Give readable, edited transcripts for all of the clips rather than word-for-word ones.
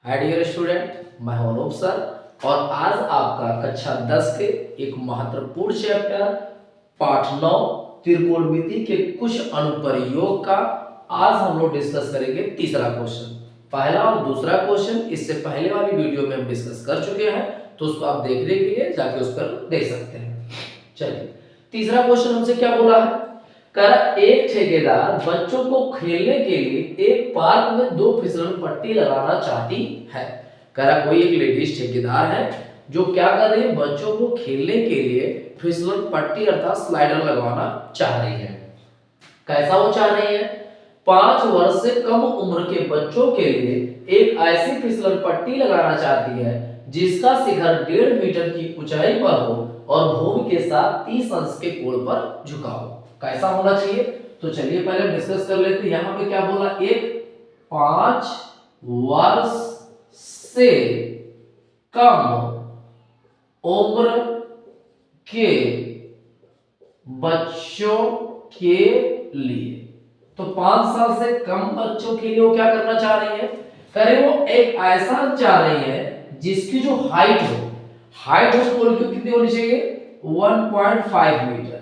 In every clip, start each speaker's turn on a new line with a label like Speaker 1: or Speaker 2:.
Speaker 1: Hi dear student, मैं हूं Anoop sir और आज आपका कक्षा 10 के एक महत्वपूर्ण चैप्टर पाठ 9 त्रिकोणमिति के कुछ अनुप्रयोग का आज हम लोग डिस्कस करेंगे। तीसरा क्वेश्चन, पहला और दूसरा क्वेश्चन इससे पहले वाली वीडियो में हम डिस्कस कर चुके हैं, तो उसको आप देखने के लिए जाके उस पर देख सकते हैं। चलिए, तीसरा क्वेश्चन हमसे क्या बोला है, एक ठेकेदार बच्चों को खेलने के लिए एक पार्क में 2 फिसलन पट्टी लगाना चाहती है। कोई एक लेडीज ठेकेदार है जो क्या कर रही है, बच्चों को खेलने के लिए फिसलन पट्टी अर्थात स्लाइडर लगवाना चाह रही है। कैसा वो चाह रही है? 5 वर्ष से कम उम्र के बच्चों के लिए एक ऐसी फिसलन पट्टी लगाना चाहती है जिसका शिखर 1.5 मीटर की ऊंचाई पर हो और भूमि के साथ 30 अंश के कोण पर झुका हो। कैसा होना चाहिए? तो चलिए पहले डिस्कस कर लेते हैं। यहां पे क्या बोला, एक 5 वर्ष से कम उम्र के बच्चों के लिए, तो 5 साल से कम बच्चों के लिए वो क्या करना चाह रही है? वो एक ऐसा चाह रही है जिसकी जो हाइट हो, कितनी होनी चाहिए? 1.5 मीटर।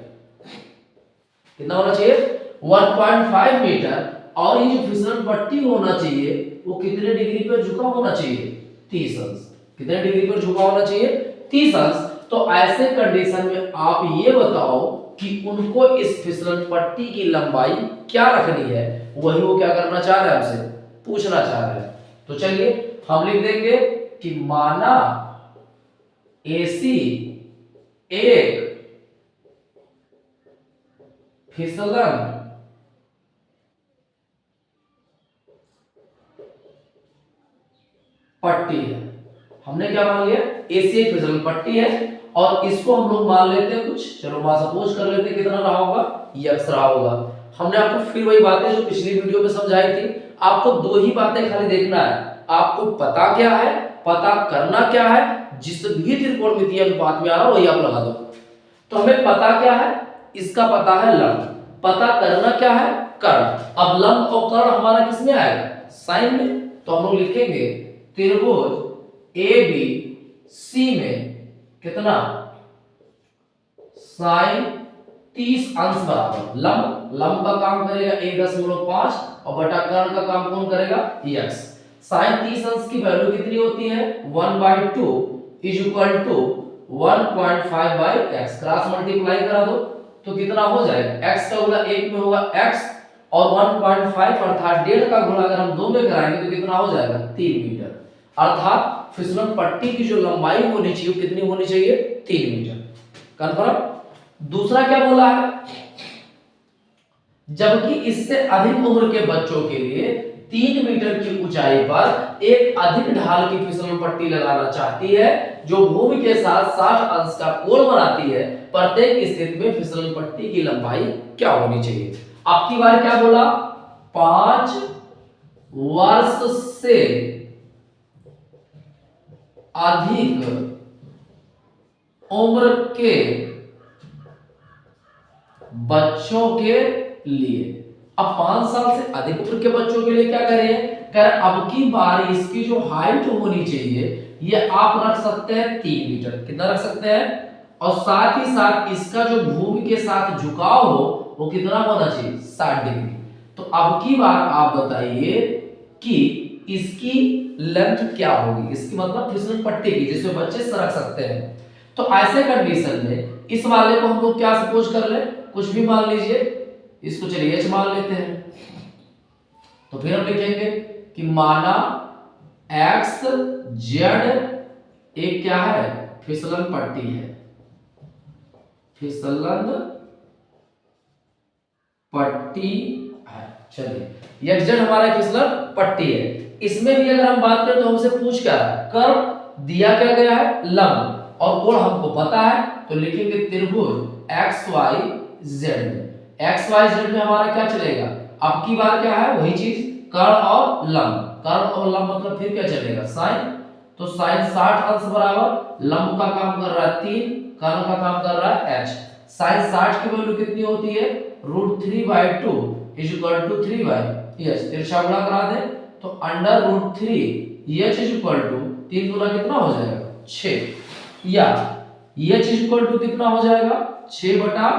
Speaker 1: कितना होना चाहिए? 1.5 मीटर। और ये जो फिसलन पट्टी होना चाहिए वो कितने डिग्री पर झुका होना चाहिए? 30 अंश। कितने डिग्री पर झुका होना चाहिए? 30 अंश। तो ऐसे कंडीशन में आप ये बताओ कि उनको इस फिसलन पट्टी की लंबाई क्या रखनी है, वही वो क्या करना चाह रहे हैं, हमसे पूछना चाह रहे हैं। तो चलिए हम लिख देंगे कि माना एसी एक फिसलन पट्टी है। हमने क्या मान लिया? एसी एक फिसलन पट्टी है और इसको हम लोग मान लेते हैं कुछ, चलो मान सपोज कर लेते हैं कितना रहा होगा, x रहा होगा। हमने आपको फिर वही बातें जो पिछली वीडियो में समझाई थी, आपको 2 ही बातें खाली देखना है। आपको पता क्या है, पता करना क्या है, जिस भी त्रिकोणमितीय अनुपात में आ रहा वही आप लगा दो। तो हमें पता क्या है, इसका पता है लंब। पता करना क्या है, कर्ण। अब लंब और कर्ण हमारा किस में आएगा? साइन में। तो हम लोग लिखेंगे त्रिभुज ABC में कितना? साइन 30 अंश बराबर लंब का काम करेगा 1.5 और बटा कर्ण का काम कौन करेगा? x। साइन 30 अंश की वैल्यू कितनी होती है? 1/2 is equal to 1.5/x। Cross multiply करा दो तो कितना हो जाएगा? x का गुणा 1 में होगा x और 1.5 अर्थात 1.5 का गुणा अगर हम 2 में कराएंगे तो कितना हो जाएगा? 3 मीटर। अर्थात फिसलन पट्टी की जो लंबाई होनी चाहिए वो कितनी होनी चाहिए? 3 मीटर। कंफर्म। दूसरा क्या बोला है, जबकि इससे अधिक उम्र के बच्चों के लिए 3 मीटर की ऊंचाई पर एक अधिक ढाल की फिसलन पट्टी लगाना चाहती है जो भूमि के साथ 60 अंश का कोण बनाती है। प्रत्येक स्थिति में फिसलन पट्टी की लंबाई क्या होनी चाहिए? अब की बार क्या बोला? 5 वर्ष से अधिक उम्र के बच्चों के लिए। अब 5 साल से अधिक उम्र के बच्चों के लिए क्या करें? अब की बार इसकी जो हाइट होनी चाहिए ये आप रख सकते हैं 3 मीटर। कितना रख सकते हैं? और साथ ही साथ इसका जो भूमि के साथ झुकाव हो वो कितना होना चाहिए? 60 डिग्री। तो अब की बार आप बताइए कि इसकी लेंथ क्या होगी, इसकी मतलब फिसलन पट्टी की जिसमें बच्चे सरक सकते हैं। तो ऐसे कंडीशन में इस वाले को हम लोग क्या सपोज कर ले, कुछ भी मान लीजिए, इसको चलिए h मान लेते हैं। तो फिर हम लिखेंगे कि माना x z एक क्या है? फिसलन पट्टी है। फिसलन पट्टी है। चलिए x z हमारा फिसलन पट्टी है। इसमें भी अगर हम बात करें तो हमसे पूछ क्या है? कर्व दिया क्या गया है? लंब। और कोण हमको पता है तो लिखेंगे त्रिभुज XYZ में। XYZ में हमारा क्या चलेगा? अब की बार क्या है? वही चीज, कर्ण और लंब। कर्ण और लंब मतलब फिर क्या चलेगा? साइन। तो साइन 60 अंश बराबर लंब का काम कर रहा है 3, कर्ण का काम कर रहा है h। साइन 60 की वैल्यू कितनी होती है? √3/2 इज इक्वल टू 3/, यस तिरछा गुणा करा दे तो √3 एच इज इक्वल टू 3 गुना कितना हो जाएगा 6, या एच इज इक्वल टू कितना हो जाएगा 6 बटा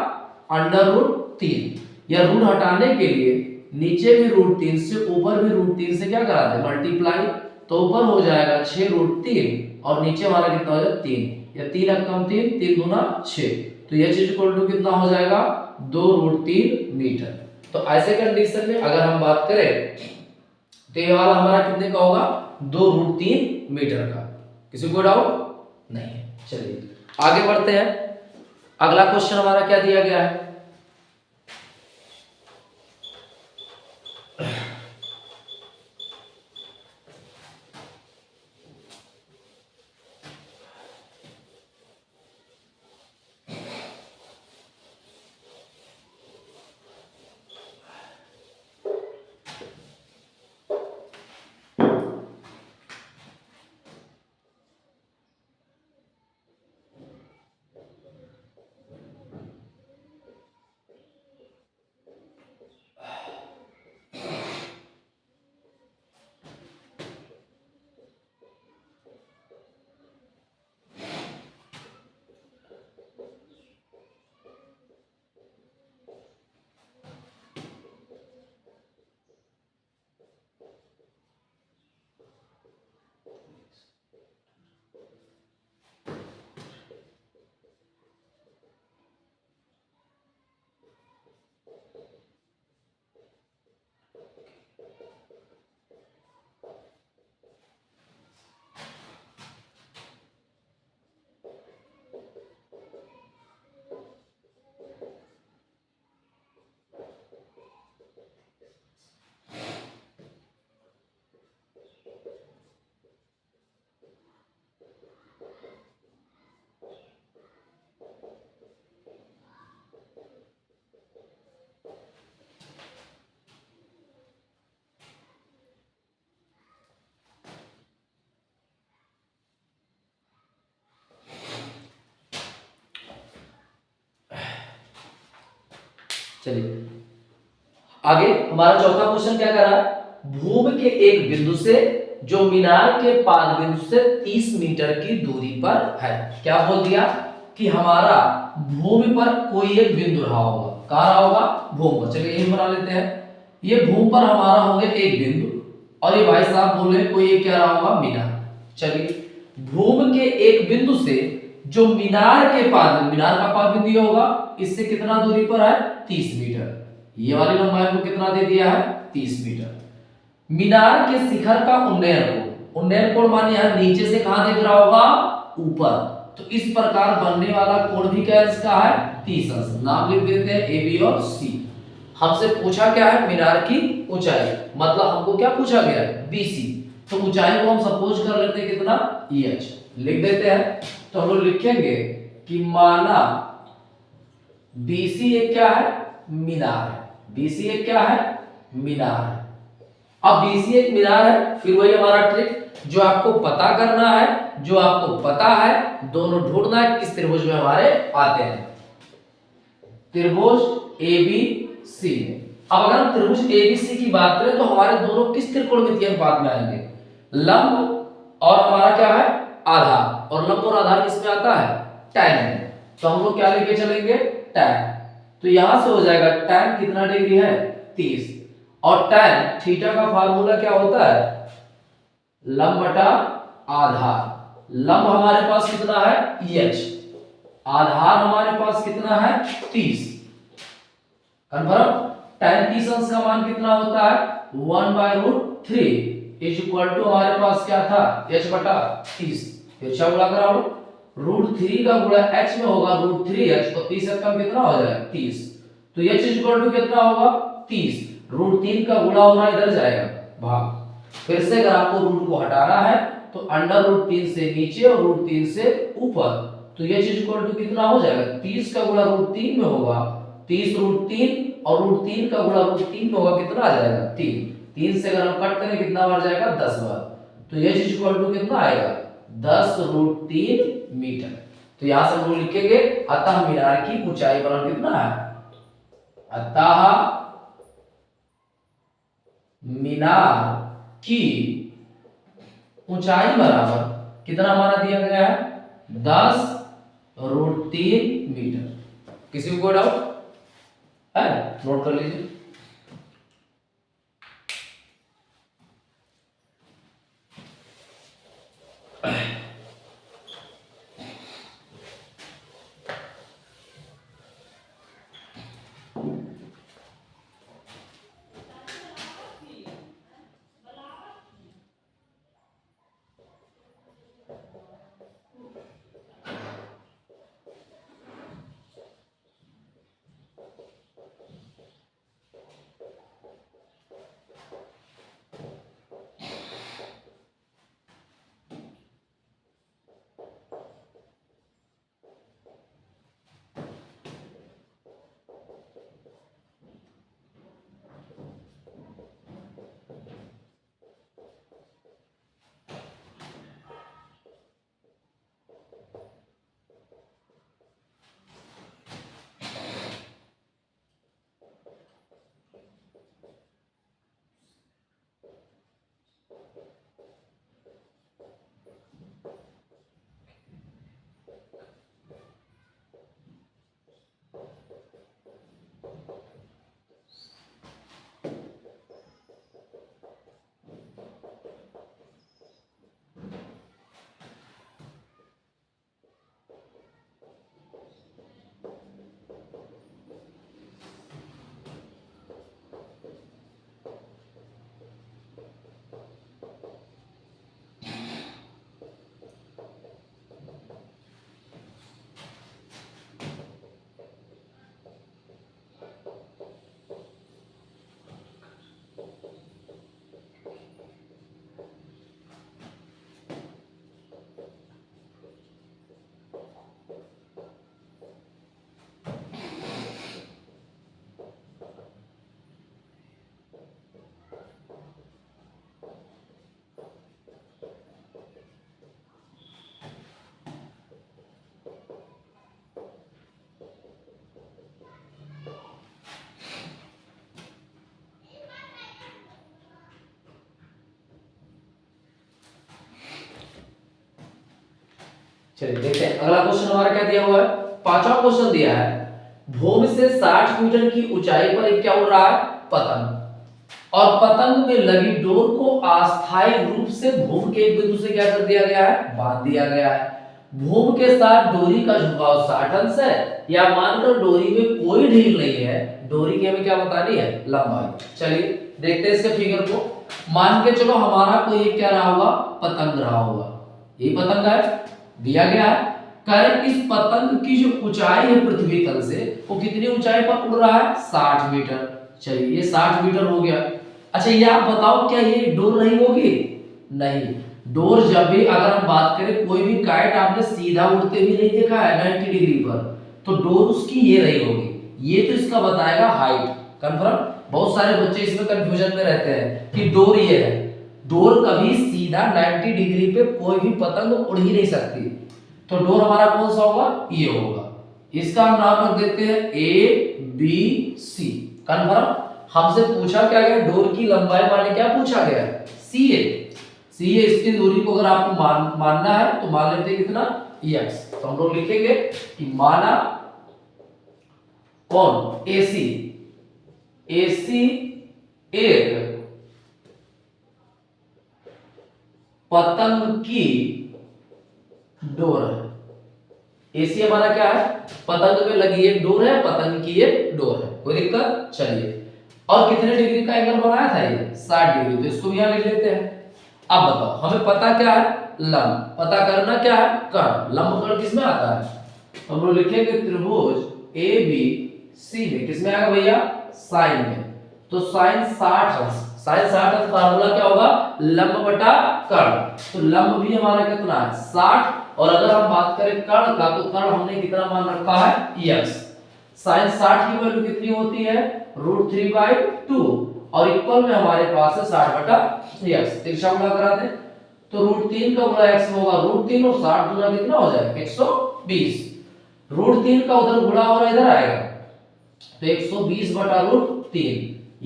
Speaker 1: अंडर रूट 3, या रूट हटाने के लिए नीचे भी रूट 3 से ऊपर भी रूट 3 से क्या करा दे मल्टीप्लाई, तो ऊपर हो जाएगा 6 रूट 3 और नीचे हमारा कितना हो जाएगा 3, या 3 कम 3, 3 गुना 6, तो एच इज इक्वल टू कितना हो जाएगा 2 रूट 3 मीटर। तो ऐसे कंडीशन में अगर हम बात करें तो ये वाला हमारा कितने का होगा 2 रूट 3 मीटर का। किसी को डाउट नहीं है? चलिए आगे बढ़ते हैं। अगला क्वेश्चन हमारा क्या दिया गया है, चलिए आगे हमारा चौथा क्वेश्चन क्या कर रहा है, भूमि के एक बिंदु से जो मीनार के पाद बिंदु से 30 मीटर की दूरी पर है। क्या बोल दिया कि हमारा भूमि पर कोई एक बिंदु रहा होगा, कहां रहा होगा भूमि पर। चलिए यही बना लेते हैं, ये भूमि पर हमारा हो गया एक बिंदु और ये भाई साहब बोल रहे कोई एक क्या रहा होगा मीनार। चलिए भूमि के एक बिंदु से जो मीनार के पाद, मीनार का पाद बिंदु ये होगा, इससे कितना दूरी पर है 30 मीटर, ये वाली लंबाई को कितना दे दिया है 30 मीटर। मीनार के शिखर का उन्नयन कोण, उन्नयन कोण माने यहां नीचे से कहां दिख रहा होगा ऊपर, तो इस प्रकार बनने वाला कोण भी क्या इसका है 30 अंश। नाम लिख देते हैं ए बी और सी। हमसे पूछा क्या है मीनार की ऊंचाई, मतलब हमको क्या पूछा गया है बीसी, तो ऊंचाई को हम सपोज कर लेते हैं कितना एच, लिख देते हैं। तो हम लोग लिखेंगे कि माना बीसी एक क्या है मीनार है, बीसी एक क्या है मीनार है। अब बीसी एक मीनार है, फिर वही हमारा ट्रिक जो आपको पता करना है, जो आपको पता है दोनों ढूंढना है किस त्रिभुज में हमारे आते हैं, त्रिभुज ए बी सी। अब अगर हम त्रिभुज ए बी सी की बात करें तो हमारे दोनों किस त्रिकोणमितीय अनुपात में आएंगे, लंब और हमारा क्या है आधार, और लंब और आधार किस में आता है tan में। तो हम लोग क्या लेके चलेंगे tan, तो यहां से हो जाएगा tan कितना डिग्री है 30, और tan थीटा का फार्मूला क्या होता है लंब बटा आधार। लंब हमारे पास कितना है h, आधार हमारे पास कितना है 30, कन्फर्म। tan 30 अंश का मान कितना होता है 1/√3 इज इक्वल टू हमारे पास क्या था h बटा 30, फिर से गुणा कराओ, √3 का गुणा h में होगा √3h, तो 30 का कितना हो जाएगा 30, तो h इज इक्वल टू कितना होगा 30, √3 का गुणा होगा इधर जाएगा भाग। फिर से अगर आपको रूट को हटाना है तो अंडर√3 से नीचे और √3 से ऊपर, तो h इज इक्वल टू कितना हो जाएगा 30 का गुणा √3 में होगा 30 √3 और √3 का गुणा √3 में होगा कितना आ जाएगा 3, 3 से अगर हम कट करें कितना बार जाएगा 10 बार, तो h इज इक्वल टू कितना आएगा 10√3 मीटर। तो यहां से हम लोग लिखेंगे अतः मीनार की ऊंचाई बराबर कितना है, अतः मीनार की ऊंचाई बराबर कितना हमारा दिया गया है 10√3 मीटर। किसी को कोई डाउट है? नोट कर लीजिए। चलिए देखते हैं अगला क्वेश्चन हमारा क्या दिया हुआ है। पांचवा क्वेश्चन दिया है भूमि से 60 मीटर की ऊंचाई पर एक क्या उड़ रहा है पतंग, और पतंग में लगी डोर को अस्थायी रूप से भूमि के एक बिंदु से क्या कर दिया गया है बांध दिया गया है। भूमि के साथ डोरी का झुकाव 60 अंश है, या मानकर डोरी में कोई ढील नहीं है, डोरी की हमें क्या बतानी है लंबाई। चलिए देखते हैं इसके फिगर को। मान के चलो हमारा कोई एक क्या रहा होगा पतंग रहा होगा, ये पतंग है दिया गया है। कारण इस पतंग की जो ऊंचाई है पृथ्वी तल से वो कितनी ऊंचाई पर उड़ रहा है 60 मीटर। चलिए ये 60 मीटर हो गया। अच्छा ये आप बताओ क्या ये डोर नहीं होगी? नहीं, डोर जब भी अगर हम बात करें कोई भी काइट आपने सीधा उड़ते हुए नहीं देखा है 90 डिग्री पर, तो डोर उसकी ये रही होगी। ये तो इसका बताएगा हाइट कंफर्म। बहुत सारे बच्चे इसमें कंफ्यूजन में रहते हैं कि डोर ये है, डोर कभी सीधा 90 डिग्री पे कोई भी पतंग उड़ ही नहीं सकती, तो डोर हमारा कौन सा होगा ये होगा। इसका हम नाम रख देते हैं A B C कंफर्म। हमसे पूछा क्या गया डोर की लंबाई माने क्या पूछा गया CA। CA इसकी दूरी को अगर आपको मानना है तो मान लेते हैं कितना x, तो हम लोग लिखेंगे कि माना कौन AC एक पतंग की डोर है। AC हमारा क्या है पतंग में लगी एक डोर है, पतंग की एक डोर है, कोई दिक्कत। चलिए और कितने डिग्री का एंगल बनाया था ये 60 डिग्री, तो इसको भी यहां लिख लेते हैं। अब बताओ हमें पता क्या है लंब, पता करना क्या है कर्ण। लंब कर्ण किसमें आता है तो हम लोग लिखेंगे त्रिभुज ABC में किसमें आएगा भैया साइन में। तो साइन 60 अंश, साइन 60 अंश फार्मूला क्या होगा लंब बटा कर्ण। तो लंब भी हमारा कितना है 60, और अगर हम बात करें कर्ण का तो कर्ण हमने कितना मान रखा है x। साइन 60 की वैल्यू कितनी होती है √3/2, और इक्वल में हमारे पास है 60/x। तिरछा गुणा करा दे तो √3 का गुणा x होगा √3 और 60 गुणा कितना हो जाएगा 120। √3 का उधर गुणा और इधर आएगा तो 120/√3,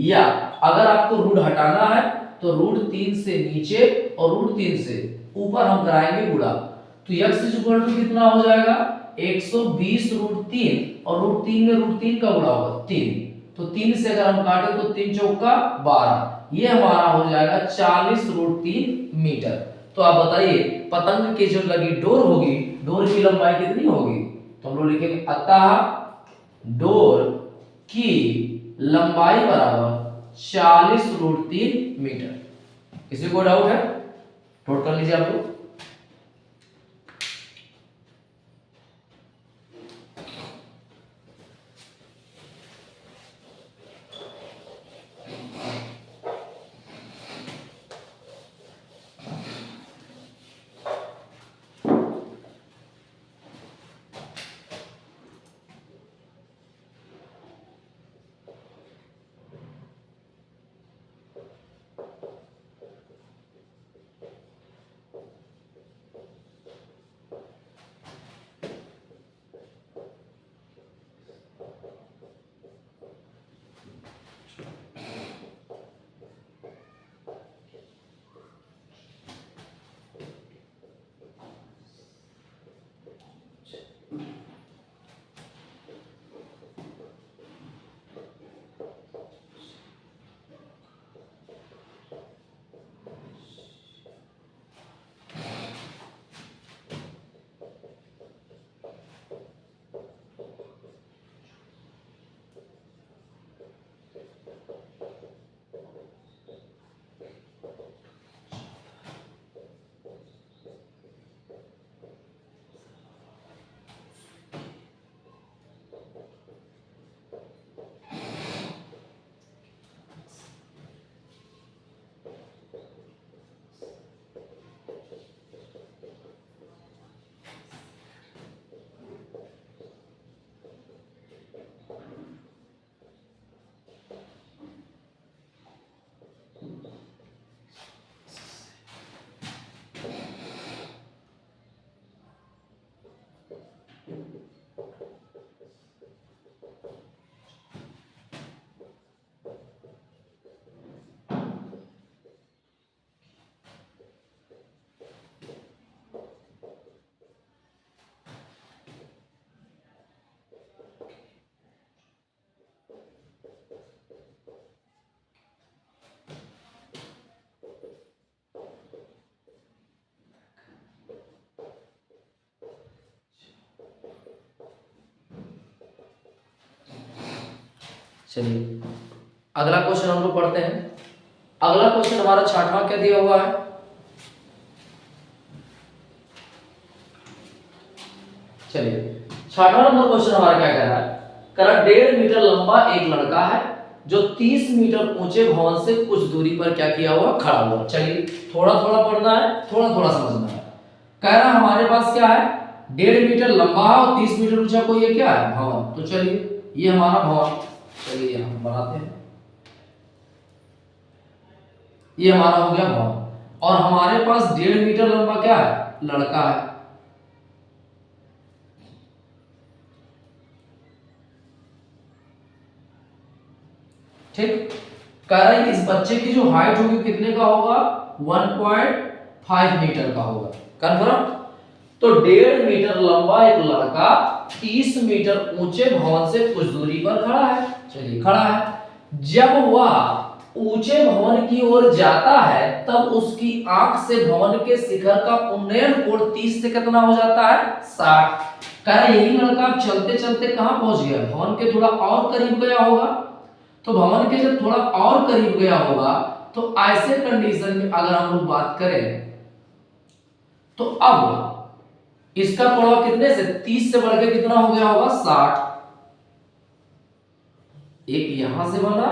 Speaker 1: या अगर आपको रूट हटाना है तो √3 से नीचे और √3 से ऊपर हम कराएंगे गुणा। तो x कितना हो जाएगा 120 √3 और √3 में √3 का गुणा होगा 3। तो 3 से अगर हम काटें तो 3 चौका 12, ये हमारा हो जाएगा 40 √3 मीटर। तो आप बताइए पतंग की जो लगी डोर होगी, डोर की लंबाई कितनी होगी? तो हम लोग लिखेंगे अतः डोर की लंबाई बराबर 40 √3 मीटर। किसी को डाउट है? नोट कर लीजिए आप लोग। चलिए अगला क्वेश्चन हम लोग पढ़ते हैं। अगला क्वेश्चन हमारा 6वां क्या दिया हुआ है? चलिए 6वां नंबर क्वेश्चन हमारा क्या कह रहा है? कह रहा 1.5 मीटर लंबा एक लड़का है जो 30 मीटर ऊंचे भवन से कुछ दूरी पर क्या किया हुआ? खड़ा हुआ। चलिए थोड़ा थोड़ा पढ़ना है, थोड़ा थोड़ा समझना है। कह रहा हमारे पास क्या है? 1.5 मीटर लंबा है और 30 मीटर ऊंचा कोई ये क्या है? भवन। तो चलिए ये हमारा भवन, चलिए हम बनाते हैं। ये हमारा हो गया भवन और हमारे पास 1.5 मीटर लंबा क्या है? लड़का है। ठीक, कह रहा है इस बच्चे की जो हाइट होगी कितने का होगा? 1.5 मीटर का होगा। कंफर्म? तो 1.5 मीटर लंबा एक लड़का 30 मीटर ऊंचे भवन से कुछ दूरी पर खड़ा है। चलिए खड़ा है। जब वह ऊंचे भवन की ओर जाता है तब उसकी आंख से भवन के शिखर का उन्नयन कोण 30 से कितना हो जाता है? 60। कह रहा यही लड़का चलते चलते कहां पहुंच गया? भवन के थोड़ा और करीब गया होगा। तो भवन के जब थोड़ा और करीब गया होगा तो ऐसे कंडीशन में अगर हम लोग बात करें तो अब इसका कोण कितने से? 30 से बढ़ के कितना हो गया होगा? 60। एक यहां से बना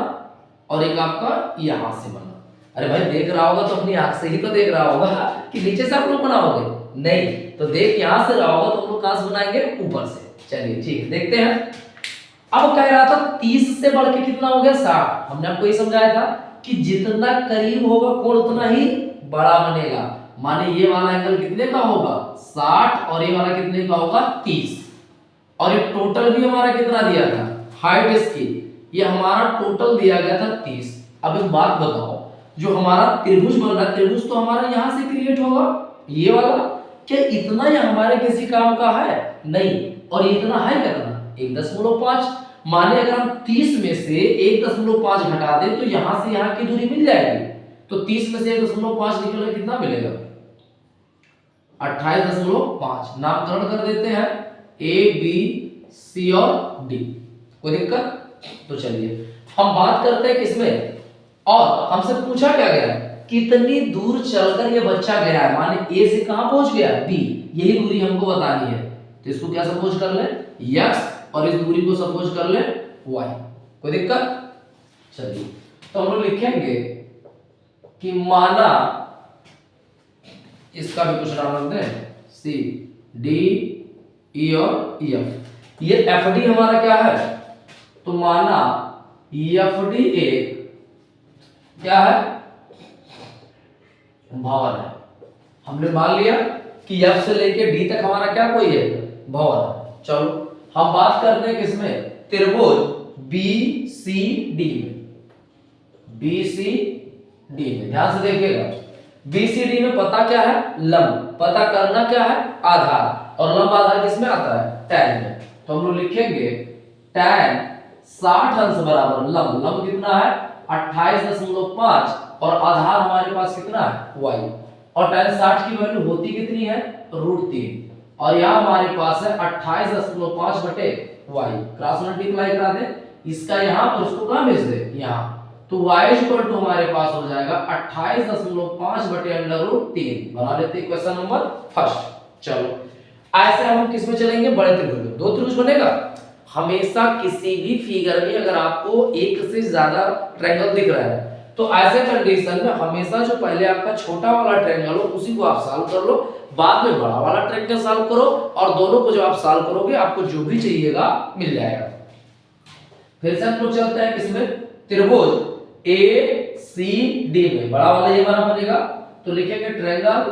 Speaker 1: और एक आपका यहां से बना। अरे भाई देख रहा होगा तो अपनी आंख से ही तो देख रहा होगा कि नीचे से आप लोग बनाओगे, नहीं तो देख यहां से रहा होगा तो हम लोग कहां से बनाएंगे? ऊपर से। चलिए ठीक, देखते हैं। अब कह रहा था 30 से बढ़ के कितना हो गया? 60। हमने आपको ये समझाया था कि जितना करीब होगा कोण उतना ही बड़ा बनेगा। माने ये वाला एंगल कितने का होगा? 60 और ये वाला कितने का होगा? 30। और ये टोटल भी हमारा कितना दिया था? हाइट इसकी ये हमारा टोटल दिया गया था 30। अब एक बात बताओ, जो हमारा त्रिभुज बन रहा है, त्रिभुज तो हमारा यहाँ से क्रिएट होगा, ये वाला। क्या इतना ये हमारे किसी काम का है? नहीं। और इतना है कितना? 1.5। माने अगर हम 30 में से 1.5 घटा दें तो यहां से यहां की दूरी मिल जाएगी। तो 30 में से 1.5 निकलेगा, कितना मिलेगा? 28.5। नामकरण कर देते हैं A, B, C और D। कोई दिक्कत? तो चलिए हम बात करते हैं किसमें, और हमसे पूछा क्या गया है, कितनी दूर चलकर ये बच्चा गया है। माने A से कहां पहुंच गया? B। यही दूरी हमको बतानी है। तो इसको क्या सपोज कर ले? x, और इस दूरी को सपोज कर ले y। कोई दिक्कत? चलिए तो हम लोग लिखेंगे कि माना, इसका भी कुछ नाम रखते हैं, C, D, E और F। ये FD हमारा क्या है? तो माना FD एक क्या है? भवन है। हमने मान लिया कि F से लेके D तक हमारा क्या कोई है? भवन है। चलो हम बात करते हैं किसमें? त्रिभुज BCD में। BCD में ध्यान से देखिएगा, BCD में पता क्या है? लंब। पता करना क्या है? आधार। और लंब आधार किसमें आता है? tan में। तो हम लोग लिखेंगे tan 60 अंश बराबर लंब। लंब कितना है? 28.5 और आधार हमारे पास कितना है? y। और tan 60 की वैल्यू होती कितनी है? √3। और यहाँ हमारे पास है 28.5 बटे y। क्रॉस मल्टीप्लाई करा दे इसका यहाँ और इसको कहाँ भेज दे? यहाँ। तो y इक्वल टू हमारे पास हो जाएगा 28.5 बटे √3। बना लेते क्वेश्चन नंबर फर्स्ट। चलो ऐसे हम किस में चलेंगे? बड़े त्रिभुज में। दो त्रिभुज बनेगा। हमेशा किसी भी फिगर में अगर आपको एक से ज्यादा ट्रायंगल दिख रहा है तो ऐसे कंडीशन में हमेशा जो पहले आपका छोटा वाला ट्रायंगल हो उसी को आप सॉल्व कर लो, बाद में बड़ा वाला ट्रायंगल सॉल्व करो, और दोनों को जो आप सॉल्व करोगे आपको जो भी चाहिएगा मिल जाएगा। फिर से हम लोग चलते हैं किसमें? त्रिभुज ACD में। बड़ा वाला ये बना बनेगा तो लिखेंगे ट्रायंगल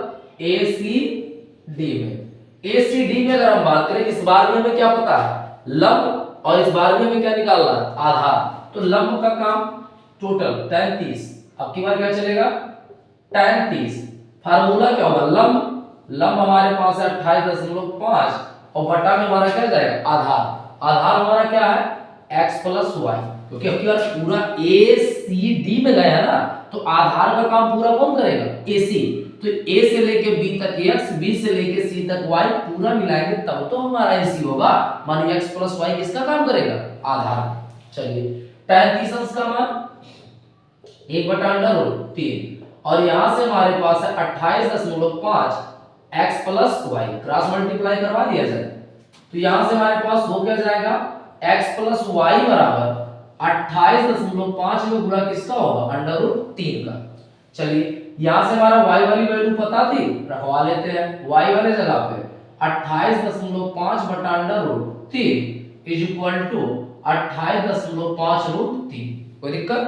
Speaker 1: ACD में। ACD में अगर हम बात करें, इस बार में हमें क्या पता है? लंब। और इस बार में हमें क्या निकालना है? आधार। तो लंब का काम टोटल tan 30। अब की बार क्या चलेगा? tan 30। फार्मूला क्या होगा? लंब हमारे पास है 28.5 और बटा में हमारा क्या जाएगा? आधार। आधार हमारा क्या है? x + y। क्योंकि अब की बार पूरा ACD में गया है ना, तो आधार का काम पूरा कौन करेगा? AC। तो A से लेके B तक x, B से लेके C तक y, पूरा मिलाएंगे तब तो हमारा AC होगा। मानिए x + y किसका काम करेगा? आधार। चलिए tan 30 का मान 1/√3 और यहां से हमारे पास है 28.5 x + y। क्रॉस मल्टीप्लाई करवा दिया जाए तो यहां से हमारे पास हो क्या जाएगा? x + y बराबर 28.5 में गुणा किसका होगा? √3 का। चलिए यहां से हमारा y वाली वैल्यू पता थी, रखवा लेते हैं y वाले जगह पे 28.5 बटा √3 = 28.5√3। कोई दिक्कत?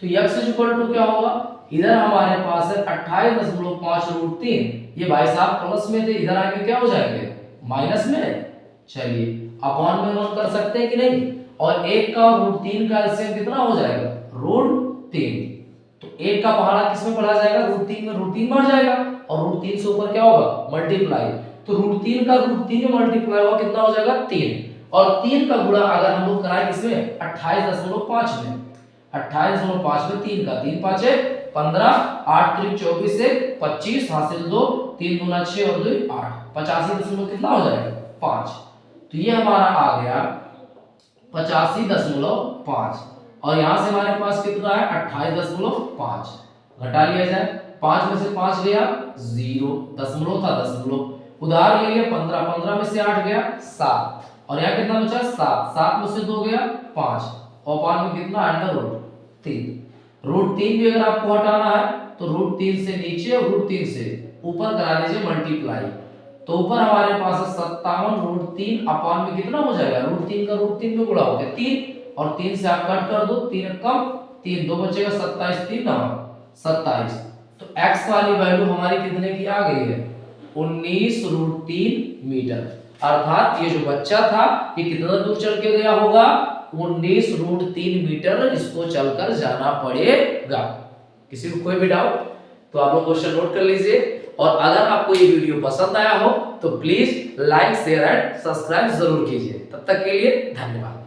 Speaker 1: तो x = क्या होगा? इधर हमारे पास है 28.5√3, ये भाई साहब प्लस में थे, इधर आके क्या हो जाएंगे? माइनस में। चलिए अपॉन में वन कर सकते हैं कि नहीं? और 1 का और √3 का एलसीएम कितना हो जाएगा? √3। तो 1 का पहाड़ा किसमें पढ़ा जाएगा? √3 में। √3 बढ़ जाएगा और √3 से ऊपर क्या होगा? मल्टीप्लाई। तो √3 का √3 में मल्टीप्लाई होगा, कितना हो जाएगा? 3। और 3 का गुणा अगर हम लोग कराएं किसमें? 28.5 में। 28.5 में 3 का 3 5 15, 8 3 24 से 25 हासिल 2, 3 गुना 6 और 2 8, 85 कितना हो जाएगा? 5। तो ये हमारा आ गया 85.5 और यहां से हमारे पास कितना है? 28.5। घटा लिया जाए, 5 में से 5 गया 0, दशमलव था दशमलव, उधार ले लिया 15, 15 में से 8 गया 7 और यहाँ कितना बचा? 7, 7 में से 2 गया 5 और पान में कितना? √3। √3 भी अगर आपको हटाना है तो √3 से नीचे और √3 से ऊपर करा दीजिए मल्टीप्लाई। तो ऊपर हमारे पास है 57 √3 अपान में कितना हो जाएगा? √3 का √3 में गुणा हो गया 3 और 3 से आप कट कर दो, 3 कम 3 2 बचेगा 27, 3 27। तो x वाली वैल्यू हमारी कितने की आ गई है? 19√3 मीटर। अर्थात ये जो बच्चा था ये कितना दूर चल के गया होगा? 19√3 मीटर इसको चलकर जाना पड़ेगा। किसी को कोई भी डाउट तो आप लोग क्वेश्चन नोट कर लीजिए। और अगर आपको ये वीडियो पसंद आया हो तो please like share and subscribe जरूर कीजिए। तब तक के लिए धन्यवाद।